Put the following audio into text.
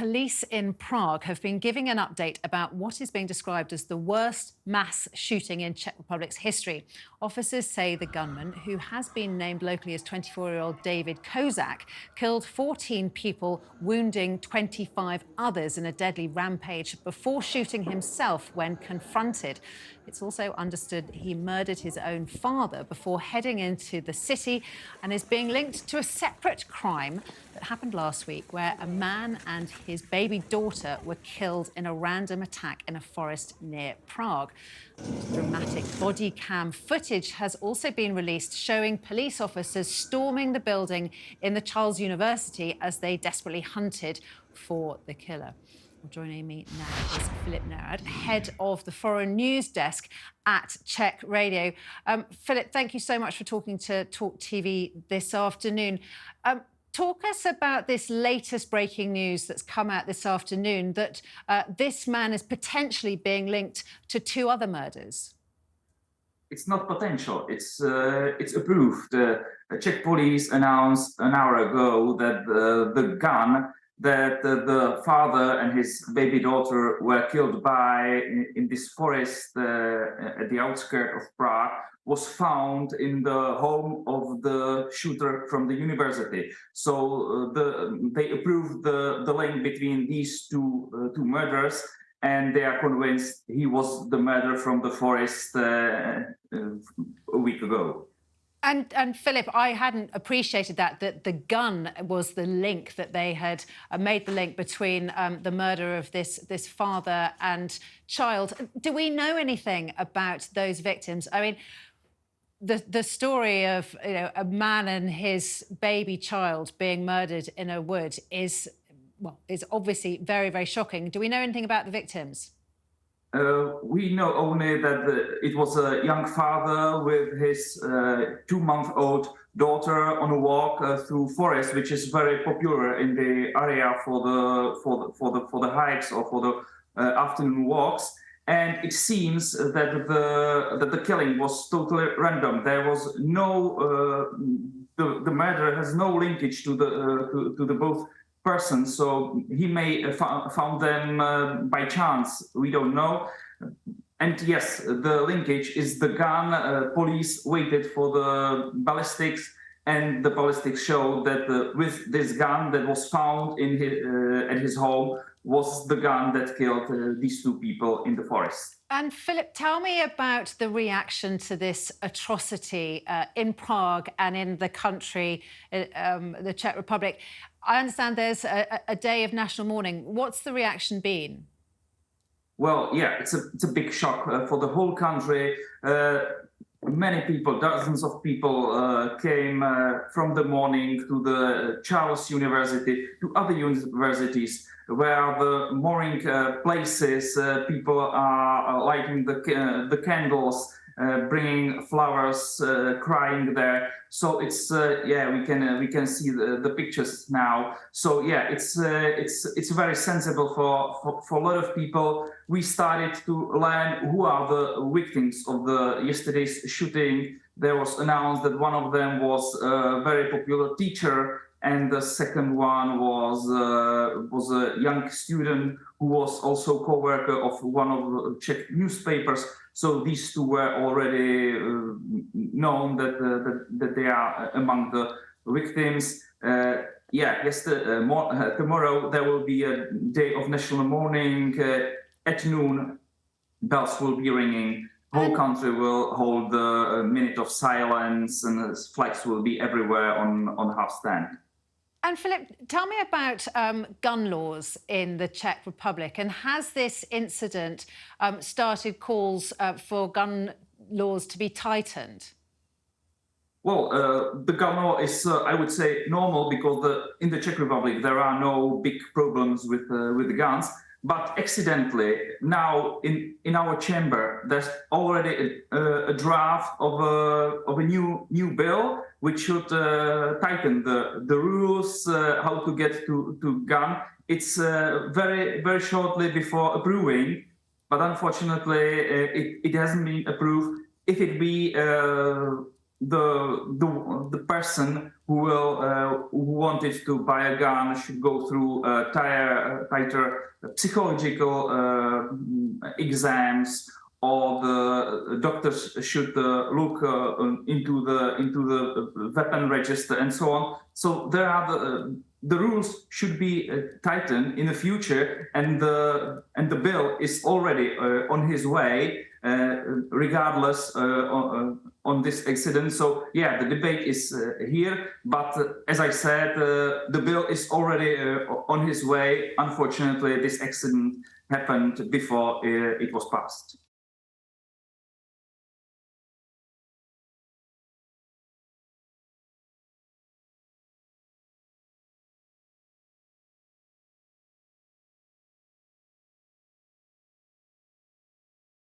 police in Prague have been giving an update about what is being described as the worst mass shooting in Czech Republic's history. Officers say the gunman, who has been named locally as 24-year-old David Kozak, killed 14 people, wounding 25 others in a deadly rampage before shooting himself when confronted. It's also understood he murdered his own father before heading into the city and is being linked to a separate crime that happened last week, where a man and his baby daughter were killed in a random attack in a forest near Prague. Dramatic body cam footage has also been released showing police officers storming the building in the Charles University as they desperately hunted for the killer. Well, joining me now is Filip Nerad, head of the foreign news desk at Czech Radio. Filip, thank you so much for talking to talkTV this afternoon. Talk us about this latest breaking news that's come out this afternoon, that this man is potentially being linked to 2 other murders. It's not potential, it's approved. Czech police announced an hour ago that the gun that the father and his baby daughter were killed by in this forest at the outskirts of Prague was found in the home of the shooter from the university. So they approved the link between these two murders, and they are convinced he was the murderer from the forest a week ago. And Filip, I hadn't appreciated that the gun was the link, that they had made the link between the murder of this father and child. Do we know anything about those victims? I mean, the story of a man and his baby child being murdered in a wood is obviously very, very shocking. Do we know anything about the victims? We know only that it was a young father with his 2-month-old daughter on a walk through forest, which is very popular in the area for the hikes or for the afternoon walks. And it seems that the killing was totally random. There was no the murderer has no linkage to the both person, so he may found them by chance. We don't know. And yes, the linkage is the gun. Police waited for the ballistics, and the ballistics showed that with this gun that was found in at his home was the gun that killed these 2 people in the forest. And Filip, tell me about the reaction to this atrocity in Prague and in the country, the Czech Republic. I understand there's a day of national mourning. What's the reaction been? Well, yeah, it's a big shock for the whole country. Many people, dozens of people came from the morning to the Charles University, to other universities, where the mourning places, people are lighting the candles, bringing flowers, crying there. So it's we can see the pictures now. So yeah, it's very sensible for a lot of people. We started to learn who are the victims of the yesterday's shooting. There was announced that one of them was a very popular teacher, and the second one was a young student who was also co-worker of one of the Czech newspapers. So these 2 were already known that they are among the victims. Tomorrow there will be a day of national mourning. At noon, bells will be ringing. Whole country will hold a minute of silence, and flags will be everywhere on half-stand. And Filip, tell me about gun laws in the Czech Republic, and has this incident started calls for gun laws to be tightened? Well, the gun law is, I would say, normal, because in the Czech Republic there are no big problems with the guns. But accidentally, now in our chamber, there's already a draft of a new bill which should tighten the rules how to get to gun. It's very shortly before approving, but unfortunately it hasn't been approved. If it be the person who wanted to buy a gun should go through tighter psychological exams, or the doctors should look into the weapon register and so on. So there are the rules should be tightened in the future, and the bill is already on his way, regardless on this accident. So yeah, the debate is here, but as I said, the bill is already on his way. Unfortunately, this accident happened before it was passed.